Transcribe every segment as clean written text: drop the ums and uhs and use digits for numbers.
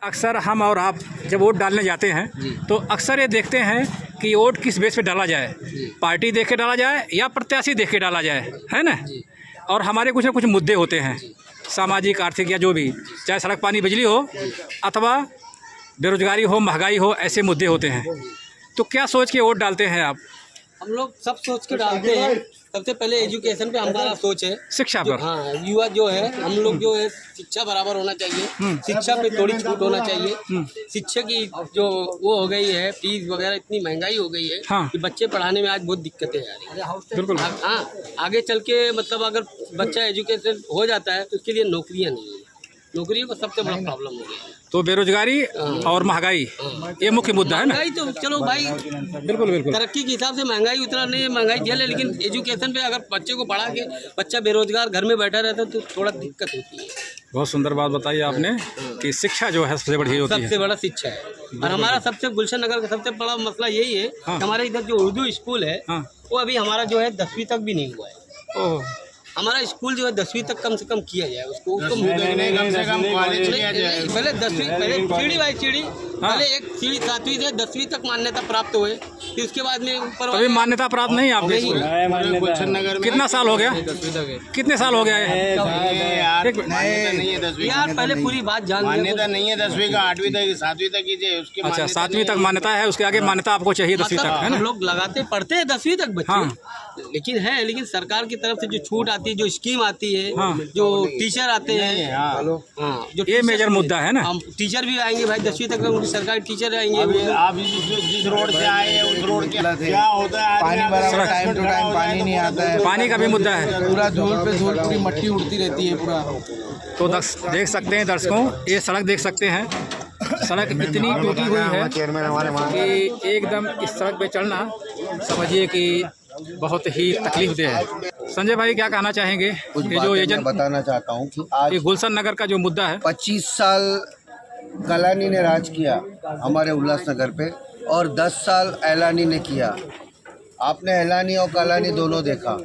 अक्सर हम और आप जब वोट डालने जाते हैं तो अक्सर ये देखते हैं कि वोट किस बेस पे डाला जाए, पार्टी देख के डाला जाए या प्रत्याशी देख के डाला जाए, है ना। और हमारे कुछ ना कुछ मुद्दे होते हैं, सामाजिक आर्थिक या जो भी, चाहे सड़क पानी बिजली हो अथवा बेरोजगारी हो, महंगाई हो, ऐसे मुद्दे होते हैं। तो क्या सोच के वोट डालते हैं आप? हम लोग सब सोच के डालते हैं। सबसे पहले एजुकेशन पे हमारा सोच है, शिक्षा पर। हाँ, युवा जो है, हम लोग जो है शिक्षा बराबर होना चाहिए, शिक्षा पे थोड़ी छूट होना चाहिए। शिक्षा की जो वो हो गई है, फीस वगैरह इतनी महंगाई हो गई है कि बच्चे पढ़ाने में आज बहुत दिक्कतें आ रही है। बिल्कुल। हाँ, आगे चल के मतलब अगर बच्चा एजुकेटेड हो जाता है तो उसके लिए नौकरियाँ नहीं है, नौकरियों का सबसे बड़ा प्रॉब्लम हो गया है। तो बेरोजगारी और महंगाई ये मुख्य मुद्दा है ना। महंगाई तो चलो भाई, बिल्कुल बिल्कुल, तरक्की के हिसाब से महंगाई उतना नहीं है, महंगाई झेल है, लेकिन एजुकेशन पे अगर बच्चे को पढ़ा के बच्चा बेरोजगार घर में बैठा रहता है तो थोड़ा दिक्कत होती है। बहुत सुंदर बात बताई आपने कि शिक्षा जो है सबसे बड़ी होती है, सबसे बड़ा शिक्षा है। और हमारा सबसे गुलशन नगर का सबसे बड़ा मसला यही है कि हमारे इधर जो उर्दू स्कूल है वो अभी हमारा जो है 10वीं तक भी नहीं हुआ है। ओह, हमारा स्कूल जो है 10वीं तक कम से कम किया जाए उसको कम से कम पहले 10वीं, पहले सीढ़ी बाई सीढ़ी, पहले एक सीढ़ी 7वीं से 10वीं तक मान्यता प्राप्त हुए, फिर उसके बाद में ऊपर अभी मान्यता प्राप्त नहीं है आपके स्कूल? कितना साल हो गया? 10वीं तक है कितने साल हो गया है? यार पहले पूरी बात जान, मान्यता नहीं है 10वीं का, 8वीं तक 7वीं तक कीजिए, उसके अच्छा 7वीं तक मान्यता है, उसके आगे मान्यता आपको चाहिए 10वीं तक, है ना। हम लोग लगाते पढ़ते हैं 10वीं तक बच्चे, लेकिन सरकार की तरफ से जो छूट आती है, जो स्कीम आती है, जो टीचर आते हैं, जो ये मेजर मुद्दा है ना। टीचर भी आएंगे भाई 10वीं तक, उनकी सरकारी टीचर आएंगे। आप जिस रोड से आए हैं उस रोड के क्या होता है, पानी बराबर टाइम टू टाइम पानी नहीं आता है, पानी का भी मुद्दा है, पूरा धूल पे धूल, पूरी मट्टी उड़ती रहती है पूरा। तो देख सकते हैं दर्शकों, ये सड़क देख सकते हैं, सड़क इतनी टूटी हुई है कि एकदम इस सड़क पे चलना समझिए कि बहुत ही तकलीफ दे है। संजय भाई क्या कहना चाहेंगे? ये जो एजेंट बताना चाहता हूँ कि आज गुलशन नगर का जो मुद्दा है, 25 साल कलानी ने राज किया हमारे उल्लासनगर पे और 10 साल एलानी ने किया। आपने एलानी और कलानी दोनों देखा।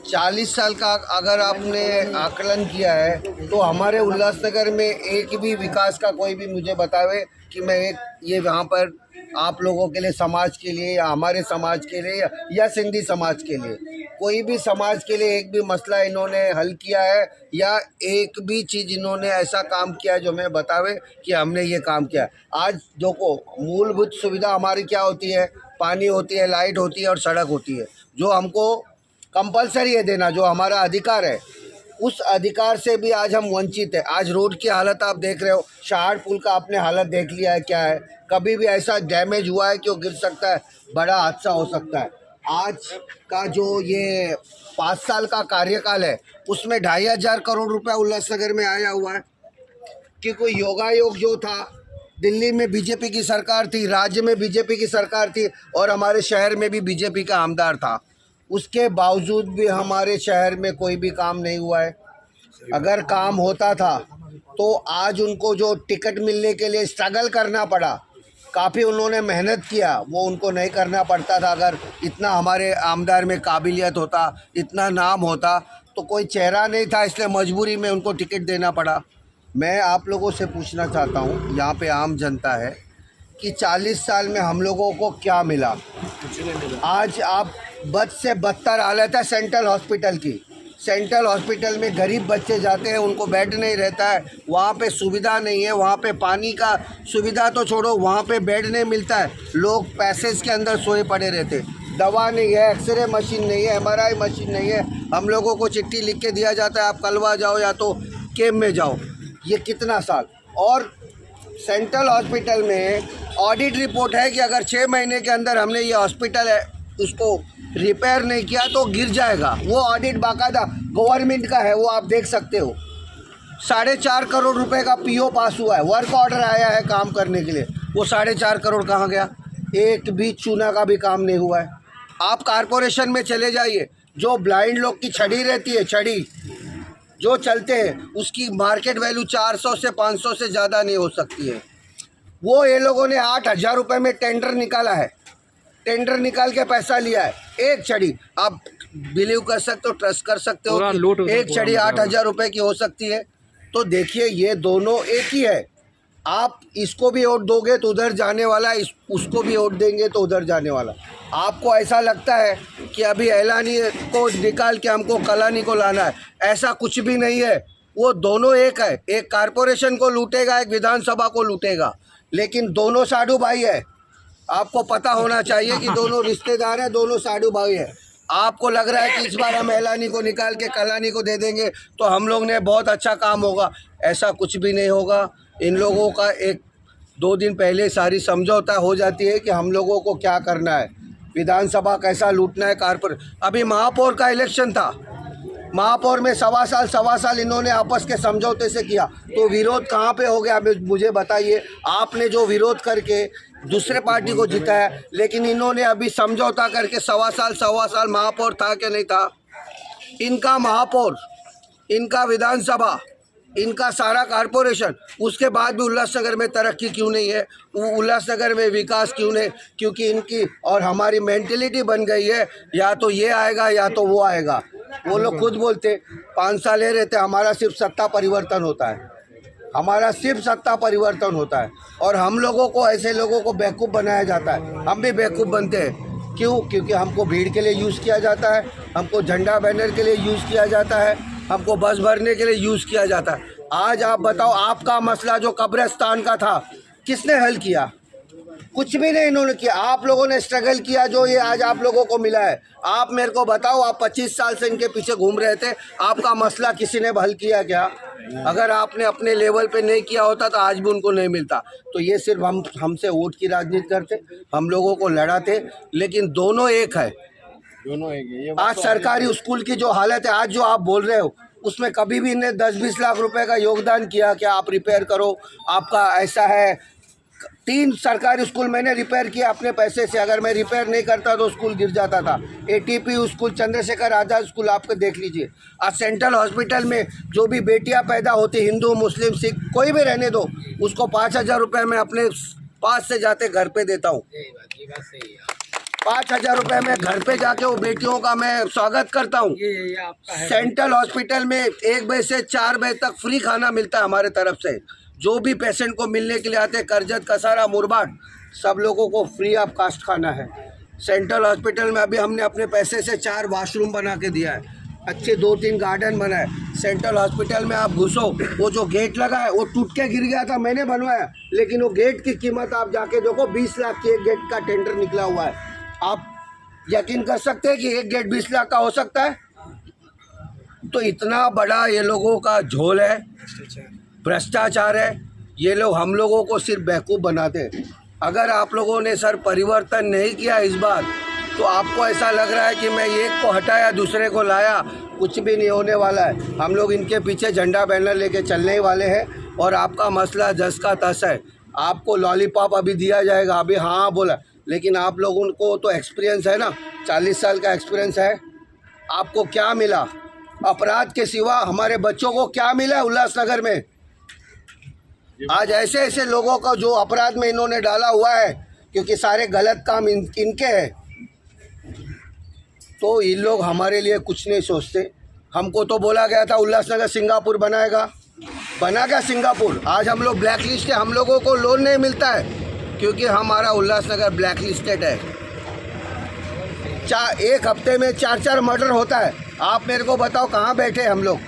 40 साल का अगर आपने आकलन किया है तो हमारे उल्लासनगर में एक भी विकास का कोई भी मुझे बतावे कि मैं एक ये वहाँ पर आप लोगों के लिए, समाज के लिए या हमारे समाज के लिए या सिंधी समाज के लिए, कोई भी समाज के लिए एक भी मसला इन्होंने हल किया है या एक भी चीज़ इन्होंने ऐसा काम किया है जो मैं बतावे कि हमने ये काम किया। आज देखो, मूलभूत सुविधा हमारी क्या होती है? पानी होती है, लाइट होती है और सड़क होती है, जो हमको कंपलसरी है देना, जो हमारा अधिकार है। उस अधिकार से भी आज हम वंचित है। आज रोड की हालत आप देख रहे हो, शहाड़ पुल का आपने हालत देख लिया है क्या है। कभी भी ऐसा डैमेज हुआ है कि वो गिर सकता है, बड़ा हादसा हो सकता है। आज का जो ये 5 साल का कार्यकाल है उसमें 2,500 करोड़ रुपया उल्लासनगर में आया हुआ है कि कोई योगायोग जो था, दिल्ली में बीजेपी की सरकार थी, राज्य में बीजेपी की सरकार थी और हमारे शहर में भी बीजेपी का आमदार था, उसके बावजूद भी हमारे शहर में कोई भी काम नहीं हुआ है। अगर काम होता था तो आज उनको जो टिकट मिलने के लिए स्ट्रगल करना पड़ा, काफ़ी उन्होंने मेहनत किया, वो उनको नहीं करना पड़ता था। अगर इतना हमारे आमदार में काबिलियत होता, इतना नाम होता, तो कोई चेहरा नहीं था, इसलिए मजबूरी में उनको टिकट देना पड़ा। मैं आप लोगों से पूछना चाहता हूँ, यहाँ पे आम जनता है, कि 40 साल में हम लोगों को क्या मिला? आज आप बद से बदतर हालत है सेंट्रल हॉस्पिटल की। सेंट्रल हॉस्पिटल में गरीब बच्चे जाते हैं, उनको बेड नहीं रहता है, वहाँ पे सुविधा नहीं है, वहाँ पे पानी का सुविधा तो छोड़ो, वहाँ पे बेड नहीं मिलता है, लोग पैसेज के अंदर सोए पड़े रहते, दवा नहीं है, एक्सरे मशीन नहीं है, MRI मशीन नहीं है। हम लोगों को चिट्ठी लिख के दिया जाता है, आप कलवा जाओ या तो केम में जाओ। ये कितना साल? और सेंट्रल हॉस्पिटल में ऑडिट रिपोर्ट है कि अगर 6 महीने के अंदर हमने ये हॉस्पिटल है उसको रिपेयर नहीं किया तो गिर जाएगा। वो ऑडिट बाकायदा गवर्नमेंट का है, वो आप देख सकते हो। 4.5 करोड़ रुपए का PO पास हुआ है, वर्क ऑर्डर आया है काम करने के लिए, वो 4.5 करोड़ कहाँ गया? एक भी चूना का भी काम नहीं हुआ है। आप कारपोरेशन में चले जाइए, जो ब्लाइंड लोग की छड़ी रहती है, छड़ी जो चलते हैं, उसकी मार्केट वैल्यू 400 से 500 से ज़्यादा नहीं हो सकती है। वो ये लोगों ने 8,000 रुपये में टेंडर निकाला है, टेंडर निकाल के पैसा लिया है। एक छड़ी आप बिलीव कर सकते हो, ट्रस्ट कर सकते हो, एक छड़ी 8,000 रुपये की हो सकती है। तो देखिए, ये दोनों एक ही है। आप इसको भी वोट दोगे तो उधर जाने वाला, उसको भी वोट देंगे तो उधर जाने वाला। आपको ऐसा लगता है कि अभी एलानी को निकाल के हमको कलानी को लाना है, ऐसा कुछ भी नहीं है। वो दोनों एक है, एक कारपोरेशन को लूटेगा, एक विधानसभा को लूटेगा, लेकिन दोनों साधु भाई है। आपको पता होना चाहिए कि दोनों रिश्तेदार हैं, दोनों साधु भाई है। आपको लग रहा है कि इस बार हम एलानी को निकाल के कलानी को दे देंगे तो हम लोग ने बहुत अच्छा काम होगा, ऐसा कुछ भी नहीं होगा। इन लोगों का 1-2 दिन पहले सारी समझौता हो जाती है कि हम लोगों को क्या करना है, विधानसभा कैसा लूटना है, कारपोरेट। अभी महापौर का इलेक्शन था, महापौर में सवा साल इन्होंने आपस के समझौते से किया, तो विरोध कहाँ पे हो गया मुझे बताइए। आपने जो विरोध करके दूसरे पार्टी को जिताया, लेकिन इन्होंने अभी समझौता करके सवा साल महापौर था कि नहीं था? इनका महापौर, इनका विधानसभा, इनका सारा कारपोरेशन, उसके बाद भी उल्लासनगर में तरक्की क्यों नहीं है, उल्लासनगर में विकास क्यों नहीं? क्योंकि इनकी और हमारी मेंटेलिटी बन गई है, या तो ये आएगा या तो वो आएगा। वो लोग खुद बोलते 5 साल ले रहते, हमारा सिर्फ सत्ता परिवर्तन होता है, हमारा सिर्फ सत्ता परिवर्तन होता है। और हम लोगों को, ऐसे लोगों को बेवकूफ़ बनाया जाता है। हम भी बेवकूफ़ बनते हैं, क्यों? क्योंकि हमको भीड़ के लिए यूज़ किया जाता है, हमको झंडा बैनर के लिए यूज़ किया जाता है, हमको बस भरने के लिए यूज़ किया जाता है। आज आप बताओ, आपका मसला जो कब्रिस्तान का था, किसने हल किया? कुछ भी नहीं इन्होंने किया। आप लोगों ने स्ट्रगल किया, जो ये आज आप लोगों को मिला है। आप मेरे को बताओ, आप 25 साल से इनके पीछे घूम रहे थे, आपका मसला किसी ने हल किया क्या? अगर आपने अपने लेवल पे नहीं किया होता तो आज भी उनको नहीं मिलता। तो ये सिर्फ हमसे वोट की राजनीति करते, हम लोगों को लड़ाते, लेकिन दोनों एक है, दोनों एक है। आज सरकारी स्कूल की जो हालत है, आज जो आप बोल रहे हो, उसमें कभी भी इन्हें 10-20 लाख रुपए का योगदान किया क्या? आप रिपेयर करो, आपका ऐसा है। 3 सरकारी स्कूल मैंने रिपेयर किया अपने पैसे से। अगर मैं रिपेयर नहीं करता तो स्कूल गिर जाता था। ATP school, Chandrashekhar Azad school, आपको देख लीजिए। आज सेंट्रल हॉस्पिटल में जो भी बेटियां पैदा होती, हिंदू, मुस्लिम, सिख, कोई भी रहने दो, उसको 5,000 रुपये मैं अपने पास से जाते घर पे देता हूँ। 5,000 रुपये में घर पे जाके वो बेटियों का मैं स्वागत करता हूँ। सेंट्रल हॉस्पिटल में 1 बजे से 4 बजे तक फ्री खाना मिलता है हमारे तरफ से। जो भी पेशेंट को मिलने के लिए आते हैं, करजत, कसारा, मुरबाट, सब लोगों को फ्री ऑफ कास्ट खाना है। सेंट्रल हॉस्पिटल में अभी हमने अपने पैसे से 4 वॉशरूम बना के दिया है, अच्छे 2-3 गार्डन बनाए। सेंट्रल हॉस्पिटल में आप घुसो, वो जो गेट लगा है वो टूट के गिर गया था, मैंने बनवाया, लेकिन वो गेट की कीमत आप जाके देखो, 20 लाख की एक गेट का टेंडर निकला हुआ है। आप यकीन कर सकते हैं कि एक गेट 20 लाख का हो सकता है? तो इतना बड़ा ये लोगों का झोल है, भ्रष्टाचार है। ये लोग हम लोगों को सिर्फ बेवकूफ़ बनाते हैं। अगर आप लोगों ने सर परिवर्तन नहीं किया इस बार, तो आपको ऐसा लग रहा है कि मैं एक को हटाया दूसरे को लाया, कुछ भी नहीं होने वाला है। हम लोग इनके पीछे झंडा बैनर लेके चलने वाले हैं, और आपका मसला जस का तस है। आपको लॉलीपॉप अभी दिया जाएगा, अभी हाँ बोला, लेकिन आप लोगों को तो एक्सपीरियंस है ना, 40 साल का एक्सपीरियंस है। आपको क्या मिला? अपराध के सिवा हमारे बच्चों को क्या मिला है उल्लासनगर में? आज ऐसे ऐसे लोगों को जो अपराध में इन्होंने डाला हुआ है, क्योंकि सारे गलत काम इनके हैं, तो इन लोग हमारे लिए कुछ नहीं सोचते। हमको तो बोला गया था उल्लासनगर सिंगापुर बनाएगा, बना क्या सिंगापुर? आज हम लोग ब्लैक लिस्ट है, हम लोगों को लोन नहीं मिलता है, क्योंकि हमारा उल्लासनगर ब्लैक लिस्टेड है। 1 हफ्ते में 4-4 मर्डर होता है। आप मेरे को बताओ कहाँ बैठे हम लोग?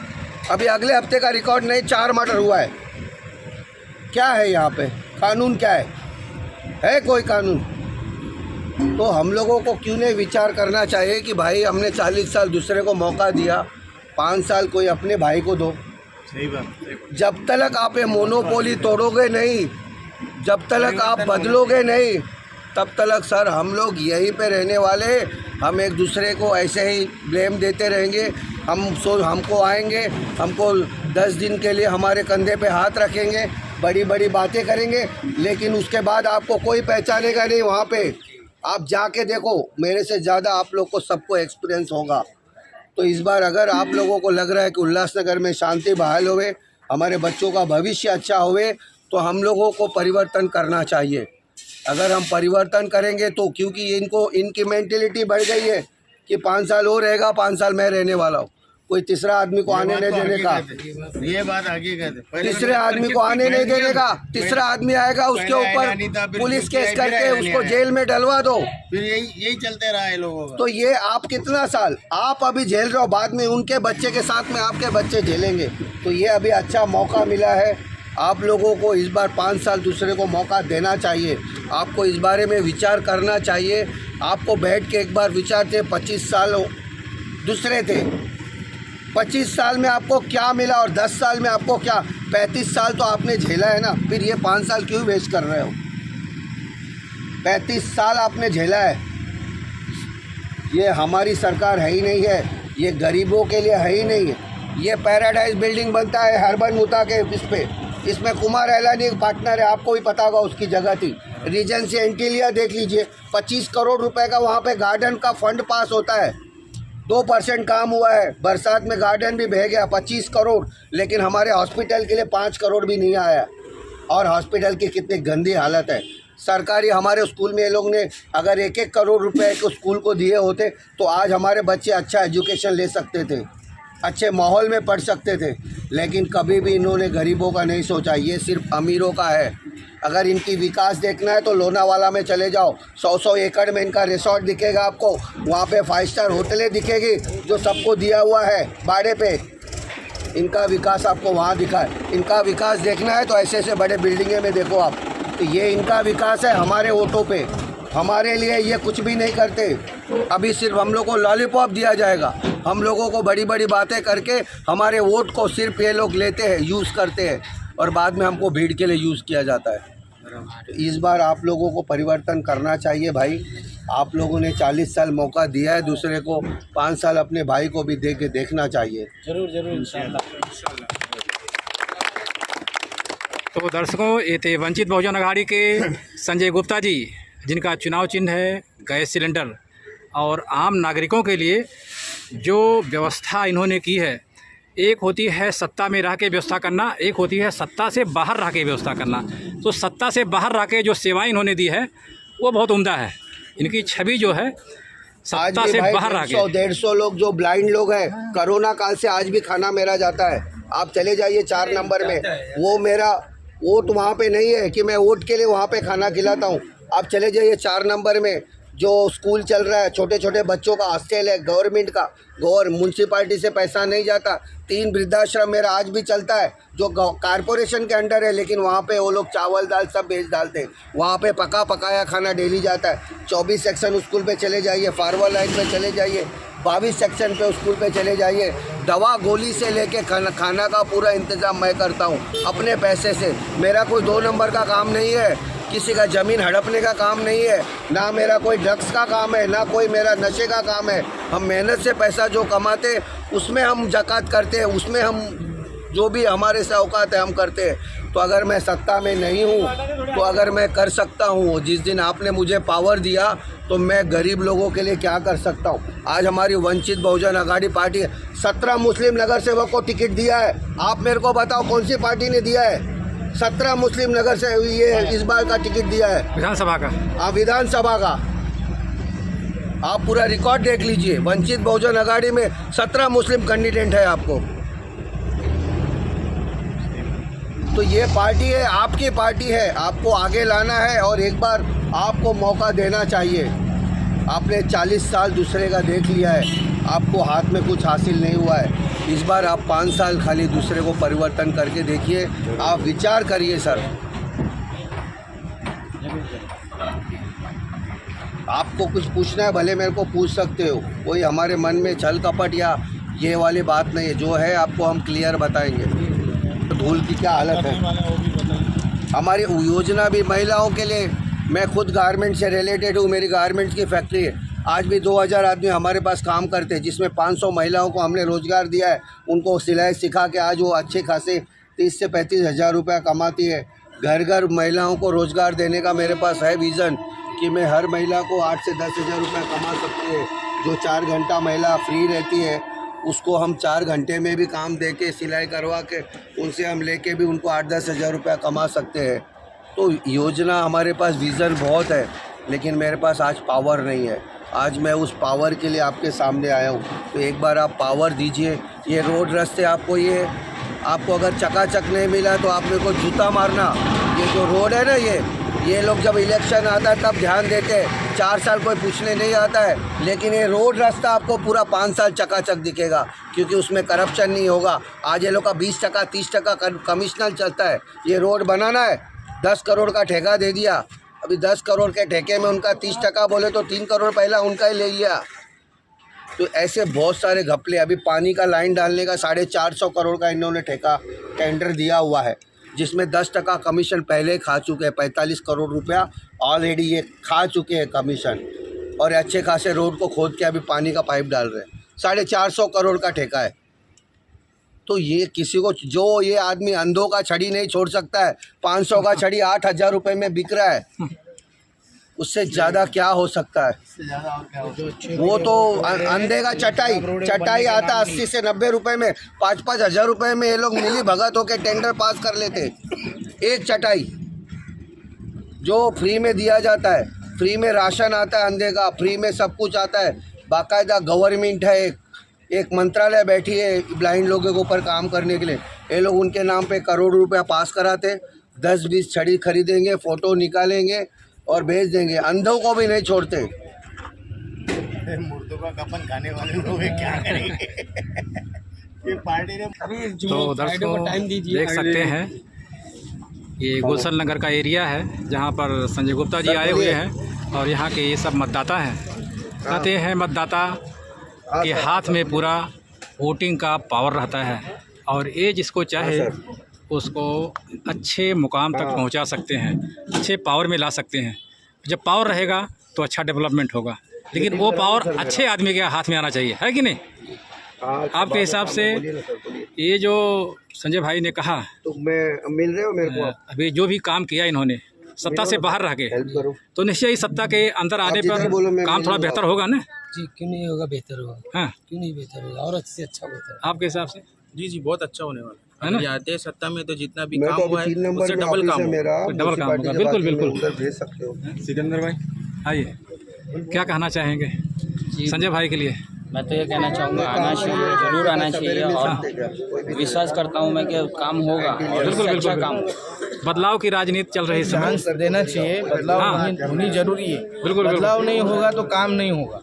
अभी अगले हफ्ते का रिकॉर्ड नहीं, 4 मर्डर हुआ है। क्या है यहाँ पे? कानून क्या है कोई कानून? तो हम लोगों को क्यों नहीं विचार करना चाहिए कि भाई हमने 40 साल दूसरे को मौका दिया, 5 साल कोई अपने भाई को दो। सही बात। जब तक आप ये मोनोपोली तोड़ोगे नहीं, जब तक आप बदलोगे नहीं, तब तक सर हम लोग यहीं पे रहने वाले। हम एक दूसरे को ऐसे ही ब्लेम देते रहेंगे। हमको आएंगे, हमको 10 दिन के लिए हमारे कंधे पे हाथ रखेंगे, बड़ी बड़ी बातें करेंगे, लेकिन उसके बाद आपको कोई पहचानेगा नहीं। वहाँ पे आप जाके देखो, मेरे से ज़्यादा आप लोग को सबको एक्सपीरियंस होगा। तो इस बार अगर आप लोगों को लग रहा है कि उल्लासनगर में शांति बहाल होवे, हमारे बच्चों का भविष्य अच्छा होवे, तो हम लोगों को परिवर्तन करना चाहिए। अगर हम परिवर्तन करेंगे तो, क्योंकि इनकी मेंटेलिटी बढ़ गई है कि 5 साल हो रहेगा, 5 साल मैं रहने वाला हूँ। कोई तीसरा आदमी को आने नहीं देने का। ये बात आगे कहते, तीसरे आदमी को आने नहीं देने का। तीसरा आदमी आएगा उसके ऊपर पुलिस केस करके उसको जेल में डलवा दो। फिर यही चलते रहा है लोगों का। तो ये आप कितना साल आप अभी झेल रहे हो, बाद में उनके बच्चे के साथ में आपके बच्चे झेलेंगे। तो ये अभी अच्छा मौका मिला है आप लोगों को, इस बार 5 साल दूसरे को मौका देना चाहिए। आपको इस बारे में विचार करना चाहिए। आपको बैठ के एक बार विचारते 25 साल दूसरे थे, 25 साल में आपको क्या मिला और 10 साल में आपको क्या, 35 साल तो आपने झेला है ना, फिर ये 5 साल क्यों वेस्ट कर रहे हो? 35 साल आपने झेला है। ये हमारी सरकार है ही नहीं है, ये गरीबों के लिए है ही नहीं है। ये पैराडाइज बिल्डिंग बनता है हरबन मुता के इस पे, इसमें कुमार एलानी पार्टनर है, आपको भी पता होगा उसकी जगह थी। रीजेंसी एंटीलिया देख लीजिए, 25 करोड़ रुपए का वहाँ पे गार्डन का फंड पास होता है, 2% काम हुआ है। बरसात में गार्डन भी बह गया, 25 करोड़, लेकिन हमारे हॉस्पिटल के लिए 5 करोड़ भी नहीं आया। और हॉस्पिटल की कितनी गंदी हालत है। सरकारी हमारे स्कूल में ये लोग ने अगर 1-1 करोड़ रुपए को स्कूल को दिए होते तो आज हमारे बच्चे अच्छा एजुकेशन ले सकते थे, अच्छे माहौल में पढ़ सकते थे। लेकिन कभी भी इन्होंने गरीबों का नहीं सोचा, ये सिर्फ अमीरों का है। अगर इनकी विकास देखना है तो लोनावाला में चले जाओ, 100-100 एकड़ में इनका रिसोर्ट दिखेगा आपको, वहाँ पे 5 स्टार होटलें दिखेगी जो सबको दिया हुआ है भाड़े पे। इनका विकास आपको वहाँ दिखा है। इनका विकास देखना है तो ऐसे ऐसे बड़े बिल्डिंगे में देखो आप, तो ये इनका विकास है हमारे वोटों पे। हमारे लिए ये कुछ भी नहीं करते। अभी सिर्फ हम लोग को लॉलीपॉप दिया जाएगा, हम लोगों को बड़ी बड़ी बातें करके हमारे वोट को सिर्फ ये लोग लेते हैं, यूज़ करते हैं और बाद में हमको भीड़ के लिए यूज़ किया जाता है। तो इस बार आप लोगों को परिवर्तन करना चाहिए भाई। आप लोगों ने 40 साल मौका दिया है दूसरे को, 5 साल अपने भाई को भी दे के देखना चाहिए। जरूर जरूर इंशाल्लाह। तो दर्शकों, ये थे वंचित बहुजन अघाड़ी के संजय गुप्ता जी, जिनका चुनाव चिन्ह है गैस सिलेंडर। और आम नागरिकों के लिए जो व्यवस्था इन्होंने की है, एक होती है सत्ता में रह के व्यवस्था करना, एक होती है सत्ता से बाहर रह के व्यवस्था करना। तो सत्ता से बाहर रह के जो सेवाएं इन्होंने दी है वो बहुत उम्दा है। इनकी छवि जो है सत्ता से बाहर रह के 150 लोग जो ब्लाइंड लोग हैं, कोरोना काल से आज भी खाना मेरा जाता है। आप चले जाइए 4 नंबर में, वो मेरा वोट वहाँ पे नहीं है कि मैं वोट के लिए वहाँ पे खाना खिलाता हूँ। आप चले जाइए 4 नंबर में, जो स्कूल चल रहा है, छोटे छोटे बच्चों का हॉस्टल है गवर्नमेंट का, म्यूनसिपालिटी से पैसा नहीं जाता। 3 वृद्धाश्रम मेरा आज भी चलता है जो कारपोरेशन के अंडर है, लेकिन वहाँ पे वो लोग चावल दाल सब बेच डालते हैं। वहाँ पे पका पकाया खाना डेली जाता है। 24 सेक्शन स्कूल पे चले जाइए, फारवर्ड लाइन पे चले जाइए, 22 सेक्शन पे स्कूल पे चले जाइए। दवा गोली से लेके खाना का पूरा इंतज़ाम मैं करता हूँ अपने पैसे से। मेरा कोई 2 नंबर का काम नहीं है, किसी का ज़मीन हड़पने का काम नहीं है, ना मेरा कोई ड्रग्स का काम है, ना कोई मेरा नशे का काम है। हम मेहनत से पैसा जो कमाते हैं उसमें हम ज़कात करते हैं, उसमें हम जो भी हमारे से औकात है हम करते हैं। तो अगर मैं सत्ता में नहीं हूँ तो अगर मैं कर सकता हूँ, जिस दिन आपने मुझे पावर दिया तो मैं गरीब लोगों के लिए क्या कर सकता हूँ। आज हमारी वंचित बहुजन अघाड़ी पार्टी 17 मुस्लिम नगर सेवक को टिकट दिया है। आप मेरे को बताओ कौन सी पार्टी ने दिया है? 17 मुस्लिम नगर से ये इस बार का टिकट दिया है विधानसभा का। हाँ, विधानसभा का। आप पूरा रिकॉर्ड देख लीजिए, वंचित बहुजन अघाड़ी में 17 मुस्लिम कैंडिडेट है आपको। तो ये पार्टी है, आपकी पार्टी है, आपको आगे लाना है और एक बार आपको मौका देना चाहिए। आपने 40 साल दूसरे का देख लिया है, आपको हाथ में कुछ हासिल नहीं हुआ है। इस बार आप 5 साल खाली दूसरे को परिवर्तन करके देखिए। आप विचार करिए सर। आपको कुछ पूछना है भले मेरे को पूछ सकते हो, कोई हमारे मन में छल कपट या ये वाली बात नहीं है। जो है आपको हम क्लियर बताएंगे। धूल की क्या हालत है। हमारी योजना भी महिलाओं के लिए, मैं खुद गारमेंट से रिलेटेड हूँ, मेरी गारमेंट्स की फैक्ट्री है। आज भी 2000 आदमी हमारे पास काम करते हैं, जिसमें 500 महिलाओं को हमने रोज़गार दिया है। उनको सिलाई सिखा के आज वो अच्छे खासे 30 से 35 हज़ार रुपया कमाती है। घर घर महिलाओं को रोज़गार देने का मेरे पास है विज़न कि मैं हर महिला को 8 से 10 हज़ार रुपया कमा सकती है। जो 4 घंटा महिला फ्री रहती है उसको हम 4 घंटे में भी काम दे के सिलाई करवा के उनसे हम लेके भी उनको 8-10 हज़ार रुपया कमा सकते हैं। तो योजना हमारे पास विज़न बहुत है, लेकिन मेरे पास आज पावर नहीं है। आज मैं उस पावर के लिए आपके सामने आया हूँ। तो एक बार आप पावर दीजिए। ये रोड रास्ते आपको अगर चकाचक नहीं मिला तो आप मेरे को जूता मारना। ये जो रोड है ना, ये लोग जब इलेक्शन आता है तब ध्यान देते हैं, 4 साल कोई पूछने नहीं आता है। लेकिन ये रोड रास्ता आपको पूरा 5 साल चकाचक दिखेगा, क्योंकि उसमें करप्शन नहीं होगा। आज ये लोग का 20% 30% कमिश्नर चलता है। ये रोड बनाना है, 10 करोड़ का ठेका दे दिया। अभी 10 करोड़ के ठेके में उनका 30% बोले तो 3 करोड़ पहला उनका ही ले लिया। तो ऐसे बहुत सारे घपले। अभी पानी का लाइन डालने का 450 करोड़ का इन्होंने ठेका टेंडर दिया हुआ है, जिसमें 10% कमीशन पहले खा चुके हैं। 45 करोड़ रुपया ऑलरेडी ये खा चुके हैं कमीशन, और अच्छे खासे रोड को खोद के अभी पानी का पाइप डाल रहे हैं। 450 करोड़ का ठेका है। तो ये किसी को, जो ये आदमी अंधों का छड़ी नहीं छोड़ सकता है। 500 का छड़ी 8,000 रुपये में बिक रहा है, उससे ज़्यादा क्या हो सकता है। वो तो अंधे का चटाई आता 80 से 90 रुपये में, 5-5 हज़ार रुपये में ये लोग मिली भगत होकर टेंडर पास कर लेते। एक चटाई जो फ्री में दिया जाता है, फ्री में राशन आता है अंधे का, फ्री में सब कुछ आता है। बाकायदा गवर्नमेंट है, एक मंत्रालय बैठी है ब्लाइंड लोगों के ऊपर काम करने के लिए। ये लोग उनके नाम पे करोड़ रुपया पास कराते, 10-20 छड़ी खरीदेंगे, फ़ोटो निकालेंगे और भेज देंगे। अंधों को भी नहीं छोड़ते। मुर्दों का कफन खाने वाले लोग क्या करेंगे। ये पार्टी ने तो दर्शकों देख सकते हैं, ये गुलशन नगर का एरिया है जहाँ पर संजय गुप्ता जी आए हुए हैं, और यहाँ के ये सब मतदाता हैं। कहते हैं मतदाता के हाथ में पूरा वोटिंग का पावर रहता है, और ये जिसको चाहे उसको अच्छे मुकाम तक पहुंचा सकते हैं, अच्छे पावर में ला सकते हैं। जब पावर रहेगा तो अच्छा डेवलपमेंट होगा, लेकिन वो पावर अच्छे आदमी के हाथ में आना चाहिए, है कि नहीं? आपके हिसाब से ये जो संजय भाई ने कहा, तो मैं मिल रहे हो मेरे को, अभी जो भी काम किया इन्होंने सत्ता से बाहर रह के, तो निश्चय ही सत्ता के अंदर आने पर काम थोड़ा बेहतर होगा ना जी। क्यों नहीं होगा, बेहतर होगा। हाँ, क्यों नहीं बेहतर होगा, और अच्छे से अच्छा बेहतर। आपके हिसाब से? जी बहुत अच्छा होने वाला है ना? आते हैं सत्ता में तो जितना भी मैं काम तो हुआ है उससे डबल काम होगा। डबल काम होगा, बिल्कुल बिल्कुल। भेज सकते हो। सिकंदर भाई आइए, क्या कहना चाहेंगे संजय भाई के लिए? मैं तो ये कहना चाहूँगा, आना चाहिए, जरूर आना चाहिए, और विश्वास करता हूँ मैं कि काम होगा, बिल्कुल अच्छा काम। बदलाव की राजनीति चल रही है, चांस देना चाहिए, बदलाव होनी जरूरी है। बिल्कुल, बदलाव नहीं होगा तो काम नहीं होगा।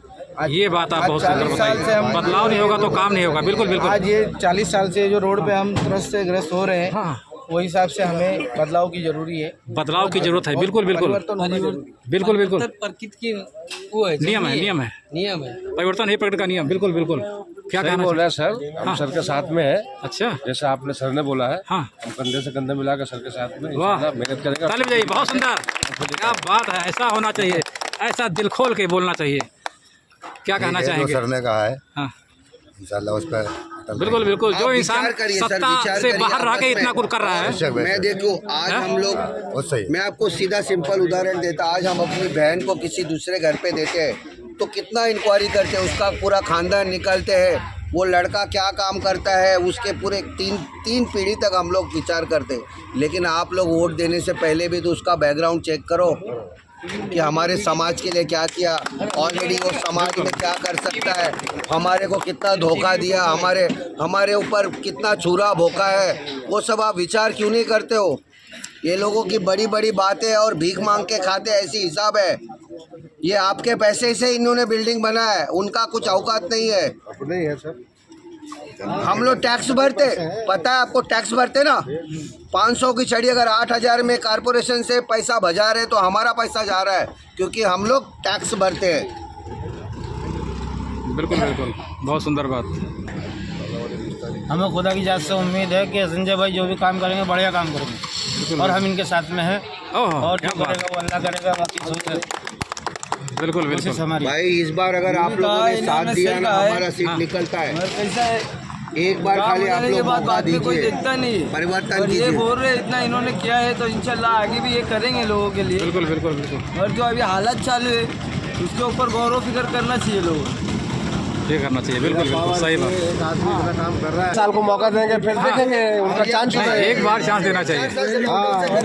ये बात आप बहुत सुंदर बताई, बदलाव नहीं होगा तो काम नहीं होगा। बिल्कुल बिल्कुल। आज ये 40 साल से जो रोड पे हम ग्रस्त हो रहे हैं, हाँ, वो हिसाब से हमें बदलाव की जरूरी है, बदलाव की जरूरत है। बिल्कुल बिल्कुल बिल्कुल बिल्कुल। प्रकृति की वो है, नियम है, नियम है, परिवर्तन है प्रकृति का नियम। बिल्कुल बिल्कुल। क्या कहना बोल रहा है सर, हम सर के साथ में है। अच्छा, जैसा आपने सर ने बोला है, हाँ, हम कंधे से कंधे मिलाकर सर के साथ में मेहनत करेंगे। ताली बजाइए, बहुत सुंदर, क्या बात है। ऐसा होना चाहिए, ऐसा दिल खोल के बोलना चाहिए। क्या कहना चाहेंगे? सर ने कहा है, हाँ, इंशाल्लाह उस पर बिल्कुल बिल्कुल। जो इंसान सत्ता से बाहर रह के इतना कुछ कर रहा है, मैं देखो आज हम लोग, मैं आपको सीधा सिंपल उदाहरण देता। आज हम अपनी बहन को किसी दूसरे घर पे देते हैं तो कितना इंक्वायरी करते हैं, उसका पूरा खानदान निकलते हैं, वो लड़का क्या काम करता है, उसके पूरे तीन पीढ़ी तक हम लोग विचार करते हैं। लेकिन आप लोग वोट देने से पहले भी तो उसका बैकग्राउंड चेक करो कि हमारे समाज के लिए क्या किया, ऑलरेडी वो समाज में क्या कर सकता है, हमारे को कितना धोखा दिया, हमारे ऊपर कितना छुरा भोंका है, वो सब आप विचार क्यों नहीं करते हो? ये लोगों की बड़ी बड़ी बातें और भीख मांग के खाते, ऐसी हिसाब है। ये आपके पैसे से इन्होंने बिल्डिंग बना है, उनका कुछ औकात नहीं है। अपने ही है सर। हम लोग टैक्स भरते, पता है आपको, टैक्स भरते ना। 500 की छड़ी अगर 8,000 में कारपोरेशन से पैसा बजा रहे तो हमारा पैसा जा रहा है, क्योंकि हम लोग टैक्स भरते हैं। बिल्कुल बिल्कुल, बहुत सुंदर बात। हमें खुदा की जात से उम्मीद है कि संजय भाई जो भी काम करेंगे बढ़िया काम करेंगे, और हम इनके साथ में हैं, और जो करेगा वो अल्लाह करेगा। बिल्कुल बिल्कुल भाई इस बार अगर आप लोगों ने साथ दिया ना, हमारा सीट निकलता है। कैसा है, एक बार खाली आप लोग मौका कोई दीजिए, देखता नहीं है, परिवर्तन ये कीजिए। बोल रहे इतना इन्होंने किया है तो इंशाल्लाह आगे भी ये करेंगे लोगों के लिए। बिल्कुल बिल्कुल बिल्कुल। और जो अभी हालत चालू है उसके ऊपर गौरव फिक्र करना चाहिए लोगों को, ये करना चाहिए। बिल्कुल बिल्कुल सही बात। एक आदमी इतना काम कर रहा है, साल को मौका देंगे, फिर देखेंगे उनका चांस। एक बार चांस देना चाहिए।